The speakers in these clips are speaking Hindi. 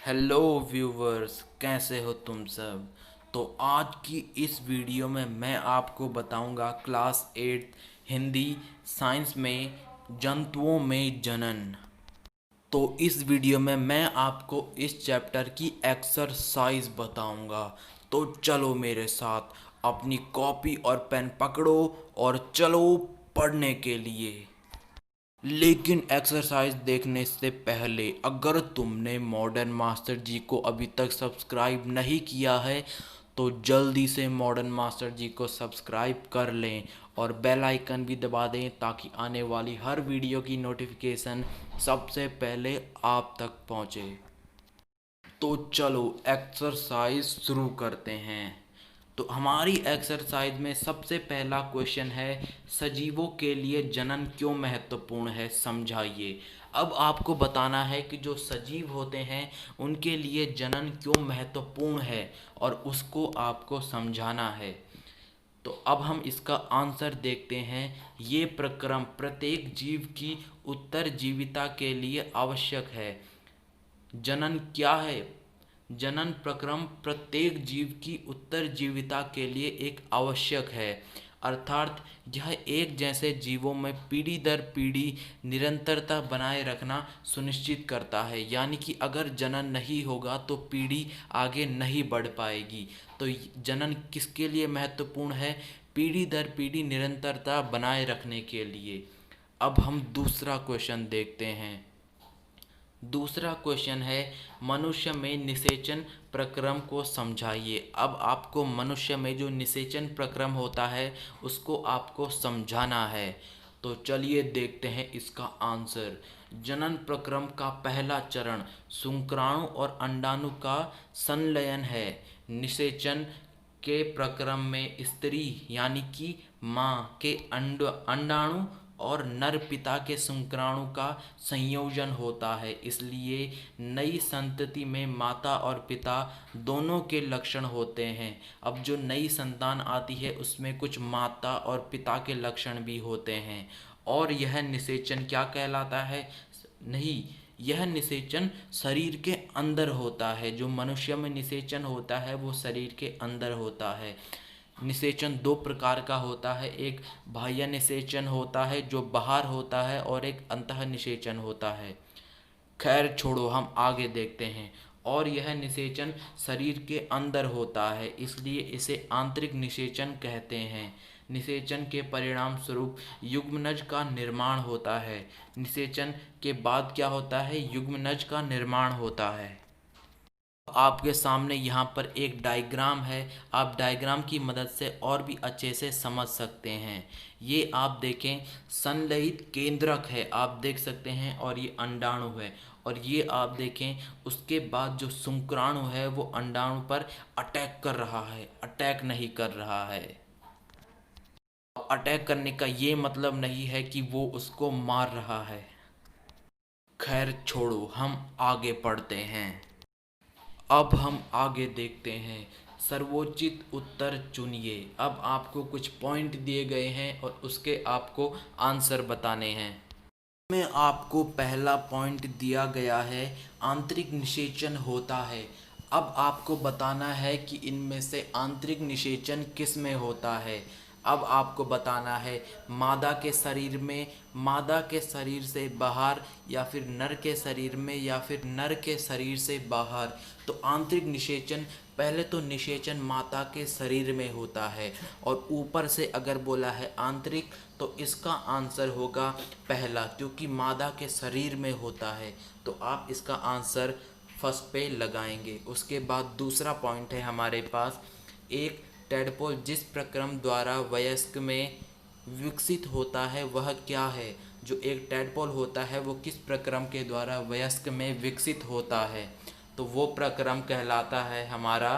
हेलो व्यूवर्स, कैसे हो तुम सब। तो आज की इस वीडियो में मैं आपको बताऊंगा क्लास 8 हिंदी साइंस में जंतुओं में जनन। तो इस वीडियो में मैं आपको इस चैप्टर की एक्सरसाइज बताऊंगा। तो चलो मेरे साथ, अपनी कॉपी और पेन पकड़ो और चलो पढ़ने के लिए। लेकिन एक्सरसाइज देखने से पहले अगर तुमने मॉडर्न मास्टर जी को अभी तक सब्सक्राइब नहीं किया है तो जल्दी से मॉडर्न मास्टर जी को सब्सक्राइब कर लें और बेल आइकन भी दबा दें ताकि आने वाली हर वीडियो की नोटिफिकेशन सबसे पहले आप तक पहुंचे। तो चलो एक्सरसाइज शुरू करते हैं। तो हमारी एक्सरसाइज में सबसे पहला क्वेश्चन है, सजीवों के लिए जनन क्यों महत्वपूर्ण है, समझाइए। अब आपको बताना है कि जो सजीव होते हैं उनके लिए जनन क्यों महत्वपूर्ण है और उसको आपको समझाना है। तो अब हम इसका आंसर देखते हैं। ये प्रक्रम प्रत्येक जीव की उत्तरजीविता के लिए आवश्यक है। जनन क्या है? जनन प्रक्रम प्रत्येक जीव की उत्तरजीविता के लिए एक आवश्यक है, अर्थात यह एक जैसे जीवों में पीढ़ी दर पीढ़ी निरंतरता बनाए रखना सुनिश्चित करता है। यानी कि अगर जनन नहीं होगा तो पीढ़ी आगे नहीं बढ़ पाएगी। तो जनन किसके लिए महत्वपूर्ण है? पीढ़ी दर पीढ़ी निरंतरता बनाए रखने के लिए। अब हम दूसरा क्वेश्चन देखते हैं। दूसरा क्वेश्चन है, मनुष्य में निषेचन प्रक्रम को समझाइए। अब आपको मनुष्य में जो निषेचन प्रक्रम होता है उसको आपको समझाना है। तो चलिए देखते हैं इसका आंसर। जनन प्रक्रम का पहला चरण शुक्राणु और अंडाणु का संलयन है। निषेचन के प्रक्रम में स्त्री यानी कि माँ के अंडाणु और नर पिता के शुक्राणु का संयोजन होता है। इसलिए नई संतति में माता और पिता दोनों के लक्षण होते हैं। अब जो नई संतान आती है उसमें कुछ माता और पिता के लक्षण भी होते हैं। और यह निषेचन क्या कहलाता है? नहीं, यह निषेचन शरीर के अंदर होता है। जो मनुष्य में निषेचन होता है वो शरीर के अंदर होता है। निषेचन दो प्रकार का होता है, एक बाह्य निषेचन होता है जो बाहर होता है और एक अंतः निषेचन होता है। खैर छोड़ो, हम आगे देखते हैं। और यह निषेचन शरीर के अंदर होता है, इसलिए इसे आंतरिक निषेचन कहते हैं। निषेचन के परिणाम स्वरूप युग्मनज का निर्माण होता है। निषेचन के बाद क्या होता है? युग्मनज का निर्माण होता है। आपके सामने यहाँ पर एक डायग्राम है। आप डायग्राम की मदद से और भी अच्छे से समझ सकते हैं। ये आप देखें, संलयित केंद्रक है, आप देख सकते हैं, और ये अंडाणु है। और ये आप देखें, उसके बाद जो शुक्राणु है वो अंडाणु पर अटैक कर रहा है, अटैक नहीं कर रहा है। अटैक करने का ये मतलब नहीं है कि वो उसको मार रहा है। खैर छोड़ो, हम आगे पढ़ते हैं। अब हम आगे देखते हैं। सर्वोचित उत्तर चुनिए। अब आपको कुछ पॉइंट दिए गए हैं और उसके आपको आंसर बताने हैं। में आपको पहला पॉइंट दिया गया है, आंतरिक निषेचन होता है। अब आपको बताना है कि इनमें से आंतरिक निषेचन किस में होता है। अब आपको बताना है, मादा के शरीर में, मादा के शरीर से बाहर, या फिर नर के शरीर में, या फिर नर के शरीर से बाहर। तो आंतरिक निषेचन, पहले तो निषेचन माता के शरीर में होता है, और ऊपर से अगर बोला है आंतरिक तो इसका आंसर होगा पहला, क्योंकि मादा के शरीर में होता है। तो आप इसका आंसर फर्स्ट पे लगाएंगे। उसके बाद दूसरा पॉइंट है हमारे पास, एक टेडपोल जिस प्रक्रम द्वारा वयस्क में विकसित होता है वह क्या है? जो एक टेडपोल होता है वो किस प्रक्रम के द्वारा वयस्क में विकसित होता है? तो वो प्रक्रम कहलाता है हमारा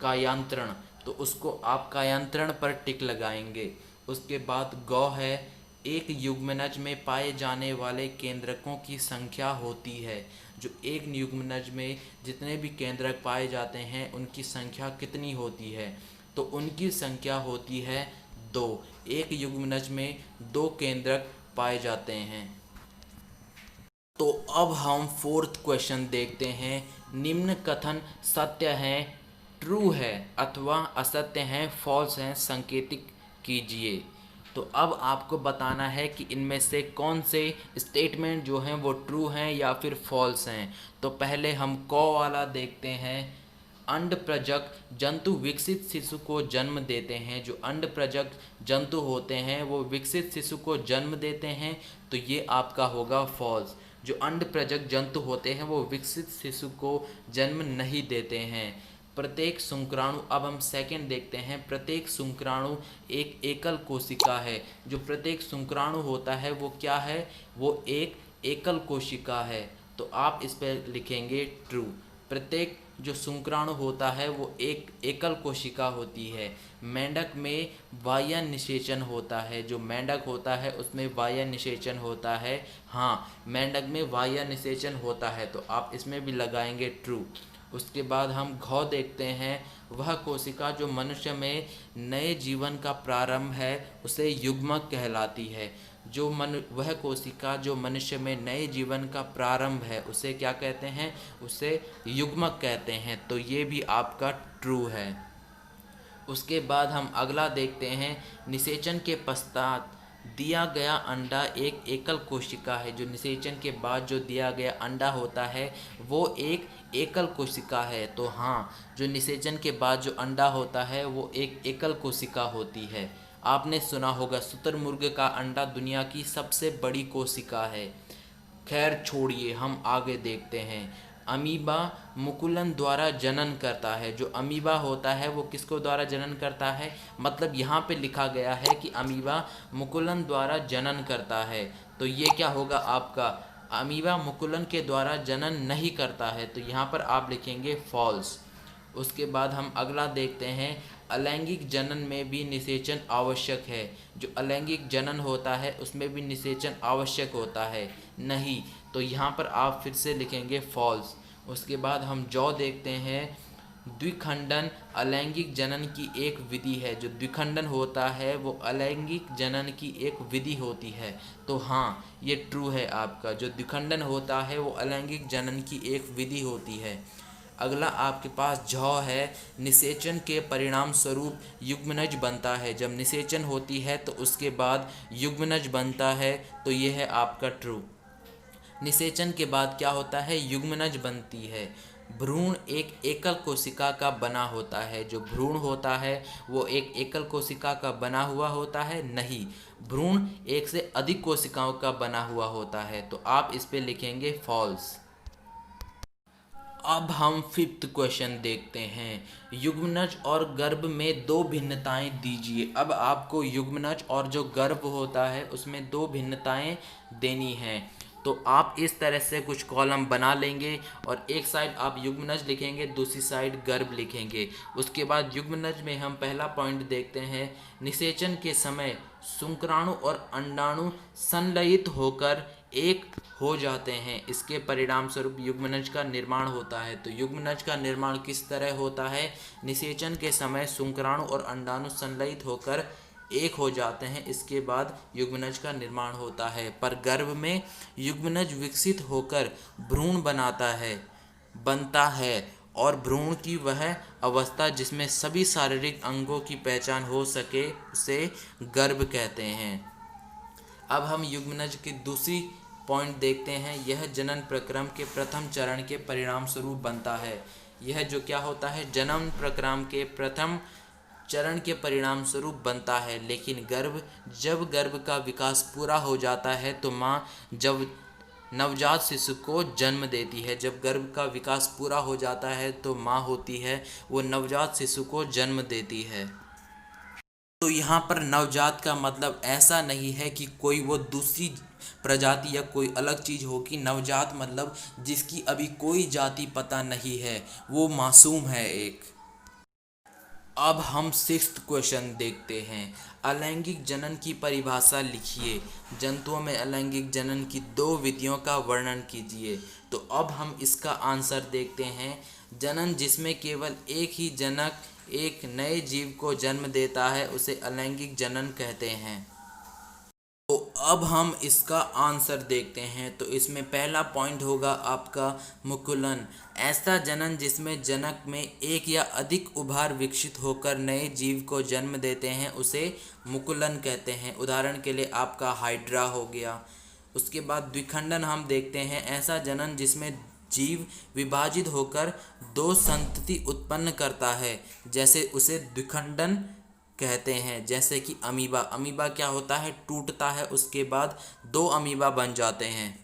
कायांतरण। तो उसको आप कायांतरण पर टिक लगाएंगे। उसके बाद गौ है, एक युग्मनज में पाए जाने वाले केंद्रकों की संख्या होती है। जो एक युग्मनज में जितने भी केंद्रक पाए जाते हैं उनकी संख्या कितनी होती है? तो उनकी संख्या होती है 2। एक युग्मनज में 2 केंद्रक पाए जाते हैं। तो अब हम फोर्थ क्वेश्चन देखते हैं। निम्न कथन सत्य है, ट्रू है, अथवा असत्य है, फॉल्स है, संकेतित कीजिए। तो अब आपको बताना है कि इनमें से कौन से स्टेटमेंट जो हैं वो ट्रू हैं या फिर फॉल्स हैं। तो पहले हम क वाला देखते हैं। अंड प्रजक जंतु विकसित शिशु को जन्म देते हैं। जो अंड प्रजक जंतु होते हैं वो विकसित शिशु को जन्म देते हैं, तो ये आपका होगा फॉल्स। जो अंड प्रजक जंतु होते हैं वो विकसित शिशु को जन्म नहीं देते हैं। प्रत्येक शुक्राणु, अब हम सेकंड देखते हैं। प्रत्येक शुक्राणु एक एकल कोशिका है। जो प्रत्येक शुक्राणु होता है वो क्या है, वो एक एकल कोशिका है। तो आप इस पर लिखेंगे ट्रू। प्रत्येक जो शुक्राणु होता है वो एक एकल कोशिका होती है। मेंढक में बाह्य निषेचन होता है। जो मेंढक होता है उसमें बाह्य निषेचन होता है। हाँ, मेंढक में बाह्य निषेचन होता है, तो आप इसमें भी लगाएंगे ट्रू। उसके बाद हम घ देखते हैं। वह कोशिका जो मनुष्य में नए जीवन का प्रारंभ है उसे युग्मक कहलाती है। वह कोशिका जो मनुष्य में नए जीवन का प्रारंभ है उसे क्या कहते हैं, उसे युग्मक कहते हैं। तो ये भी आपका ट्रू है। उसके बाद हम अगला देखते हैं। निषेचन के पश्चात दिया गया अंडा एक एकल कोशिका है। जो निषेचन के बाद जो दिया गया अंडा होता है वो एक एकल कोशिका है। तो हाँ, जो निषेचन के बाद जो अंडा होता है वो एक एकल कोशिका होती है। आपने सुना होगा शुतुरमुर्ग का अंडा दुनिया की सबसे बड़ी कोशिका है। खैर छोड़िए, हम आगे देखते हैं। अमीबा मुकुलन द्वारा जनन करता है। जो अमीबा होता है वो किसको द्वारा जनन करता है, मतलब यहाँ पे लिखा गया है कि अमीबा मुकुलन द्वारा जनन करता है। तो ये क्या होगा आपका, अमीबा मुकुलन के द्वारा जनन नहीं करता है। तो यहाँ पर आप लिखेंगे फॉल्स। उसके बाद हम अगला देखते हैं। अलैंगिक जनन में भी निषेचन आवश्यक है। जो अलैंगिक जनन होता है उसमें भी निषेचन आवश्यक होता है नहीं। तो यहाँ पर आप फिर से लिखेंगे फॉल्स। उसके बाद हम जौ देखते हैं। द्विखंडन अलैंगिक जनन की एक विधि है। जो द्विखंडन होता है वो अलैंगिक जनन की एक विधि होती है। तो हाँ, ये ट्रू है आपका। जो द्विखंडन होता है वो अलैंगिक जनन की एक विधि होती है। अगला आपके पास झ है। निषेचन के परिणाम स्वरूप युग्मनज बनता है। जब निषेचन होती है तो उसके बाद युग्मनज बनता है, तो ये है आपका ट्रू। निषेचन के बाद क्या होता है, युग्मनज बनती है। भ्रूण एक एकल कोशिका का बना होता है। जो भ्रूण होता है वो एक एकल कोशिका का बना हुआ होता है नहीं, भ्रूण एक से अधिक कोशिकाओं का बना हुआ होता है। तो आप इस पे लिखेंगे फॉल्स। अब हम फिफ्थ क्वेश्चन देखते हैं। युग्मनज और गर्भ में दो भिन्नताएं दीजिए। अब आपको युग्मनज और जो गर्भ होता है उसमें दो भिन्नताएं देनी हैं। तो आप इस तरह से कुछ कॉलम बना लेंगे और एक साइड आप युग्मनज लिखेंगे, दूसरी साइड गर्भ लिखेंगे। उसके बाद युग्मनज में हम पहला पॉइंट देखते हैं। निषेचन के समय शुक्राणु और अंडाणु संलयित होकर एक हो जाते हैं। इसके परिणाम स्वरूप युग्मनज का निर्माण होता है। तो युग्मनज का निर्माण किस तरह होता है, निषेचन के समय शुक्राणु और अंडाणु संलयित होकर एक हो जाते हैं, इसके बाद युग्मनज का निर्माण होता है। पर गर्भ में युग्मनज विकसित होकर भ्रूण बनता है और भ्रूण की वह अवस्था जिसमें सभी शारीरिक अंगों की पहचान हो सके उसे गर्भ कहते हैं। अब हम युग्मनज की दूसरी पॉइंट देखते हैं। यह जनन प्रक्रम के प्रथम चरण के परिणाम स्वरूप बनता है। यह जो क्या होता है, जन्म प्रक्रम के प्रथम चरण के परिणाम स्वरूप बनता है। लेकिन जब गर्भ का विकास पूरा हो जाता है तो माँ जब नवजात शिशु को जन्म देती है। जब गर्भ का विकास पूरा हो जाता है तो माँ होती है वो नवजात शिशु को जन्म देती है। तो यहाँ पर नवजात का मतलब ऐसा नहीं है कि कोई वो दूसरी प्रजाति या कोई अलग चीज़ हो। कि नवजात मतलब जिसकी अभी कोई जाति पता नहीं है, वो मासूम है एक। अब हम सिक्स्थ क्वेश्चन देखते हैं। अलैंगिक जनन की परिभाषा लिखिए। जंतुओं में अलैंगिक जनन की दो विधियों का वर्णन कीजिए। तो अब हम इसका आंसर देखते हैं। जनन जिसमें केवल एक ही जनक एक नए जीव को जन्म देता है उसे अलैंगिक जनन कहते हैं। तो अब हम इसका आंसर देखते हैं। तो इसमें पहला पॉइंट होगा आपका मुकुलन। ऐसा जनन जिसमें जनक में एक या अधिक उभार विकसित होकर नए जीव को जन्म देते हैं उसे मुकुलन कहते हैं। उदाहरण के लिए आपका हाइड्रा हो गया। उसके बाद द्विखंडन हम देखते हैं। ऐसा जनन जिसमें जीव विभाजित होकर दो संतति उत्पन्न करता है, जैसे उसे द्विखंडन कहते हैं। जैसे कि अमीबा, अमीबा क्या होता है, टूटता है, उसके बाद दो अमीबा बन जाते हैं।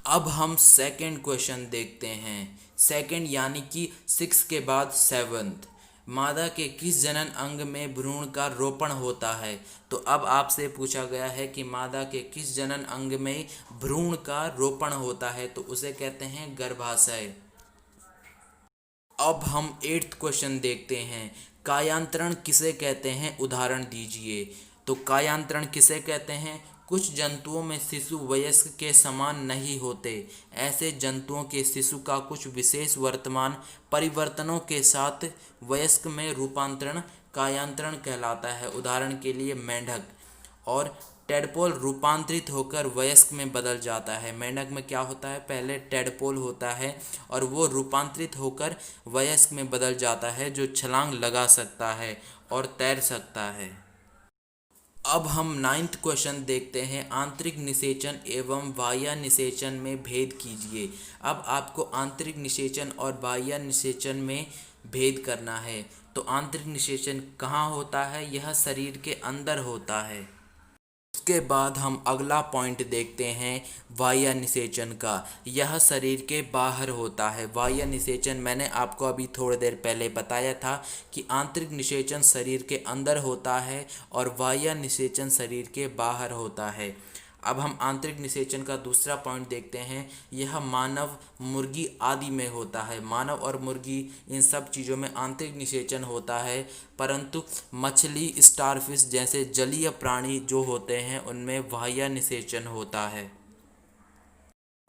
अब हम सेकंड क्वेश्चन देखते हैं। सेकंड यानी कि 6 के बाद 7th, मादा के किस जनन अंग में भ्रूण का रोपण होता है। तो अब आपसे पूछा गया है कि मादा के किस जनन अंग में भ्रूण का रोपण होता है, तो उसे कहते हैं गर्भाशय। अब हम 8th क्वेश्चन देखते हैं। कायांतरण किसे कहते हैं, उदाहरण दीजिए। तो कायांतरण किसे कहते हैं, कुछ जंतुओं में शिशु वयस्क के समान नहीं होते। ऐसे जंतुओं के शिशु का कुछ विशेष वर्तमान परिवर्तनों के साथ वयस्क में रूपांतरण कायांतरण कहलाता है। उदाहरण के लिए मेंढक और टेडपोल रूपांतरित होकर वयस्क में बदल जाता है। मेंढक में क्या होता है, पहले टेडपोल होता है और वो रूपांतरित होकर वयस्क में बदल जाता है, जो छलांग लगा सकता है और तैर सकता है। अब हम 9th क्वेश्चन देखते हैं। आंतरिक निषेचन एवं बाह्य निषेचन में भेद कीजिए। अब आपको आंतरिक निषेचन और बाह्य निषेचन में भेद करना है। तो आंतरिक निषेचन कहाँ होता है, यह शरीर के अंदर होता है। उसके बाद हम अगला पॉइंट देखते हैं बाह्य निषेचन का। यह शरीर के बाहर होता है। बाह्य निषेचन मैंने आपको अभी थोड़ी देर पहले बताया था कि आंतरिक निषेचन शरीर के अंदर होता है और बाह्य निषेचन शरीर के बाहर होता है। अब हम आंतरिक निषेचन का दूसरा पॉइंट देखते हैं। यह मानव, मुर्गी आदि में होता है। मानव और मुर्गी इन सब चीज़ों में आंतरिक निषेचन होता है, परंतु मछली, स्टारफिश जैसे जलीय प्राणी जो होते हैं उनमें बाह्य निषेचन होता है।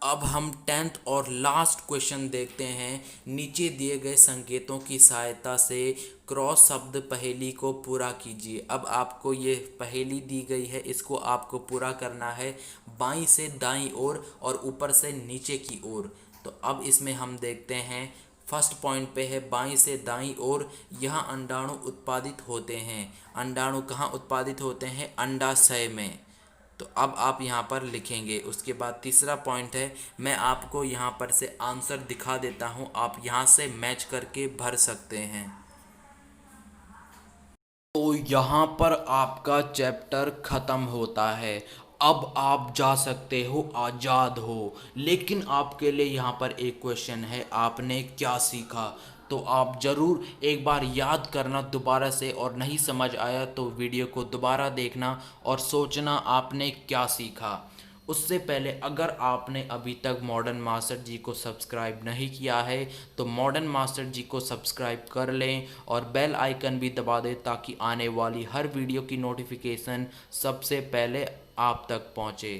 अब हम 10th और लास्ट क्वेश्चन देखते हैं। नीचे दिए गए संकेतों की सहायता से क्रॉस शब्द पहेली को पूरा कीजिए। अब आपको ये पहेली दी गई है, इसको आपको पूरा करना है बाईं से दाईं ओर और ऊपर से नीचे की ओर। तो अब इसमें हम देखते हैं। फर्स्ट पॉइंट पे है बाईं से दाईं ओर, यहाँ अंडाणु उत्पादित होते हैं। अंडाणु कहाँ उत्पादित होते हैं, अंडाशय में। तो अब आप यहाँ पर लिखेंगे। उसके बाद तीसरा पॉइंट है, मैं आपको यहाँ पर से आंसर दिखा देता हूँ, आप यहाँ से मैच करके भर सकते हैं। तो यहाँ पर आपका चैप्टर ख़त्म होता है। अब आप जा सकते हो, आज़ाद हो। लेकिन आपके लिए यहाँ पर एक क्वेश्चन है, आपने क्या सीखा। तो आप ज़रूर एक बार याद करना दोबारा से, और नहीं समझ आया तो वीडियो को दोबारा देखना और सोचना आपने क्या सीखा। उससे पहले अगर आपने अभी तक मॉडर्न मास्टर जी को सब्सक्राइब नहीं किया है तो मॉडर्न मास्टर जी को सब्सक्राइब कर लें और बेल आइकन भी दबा दें, ताकि आने वाली हर वीडियो की नोटिफिकेशन सबसे पहले आप तक पहुंचे।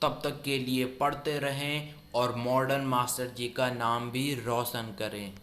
तब तक के लिए पढ़ते रहें और मॉडर्न मास्टर जी का नाम भी रोशन करें।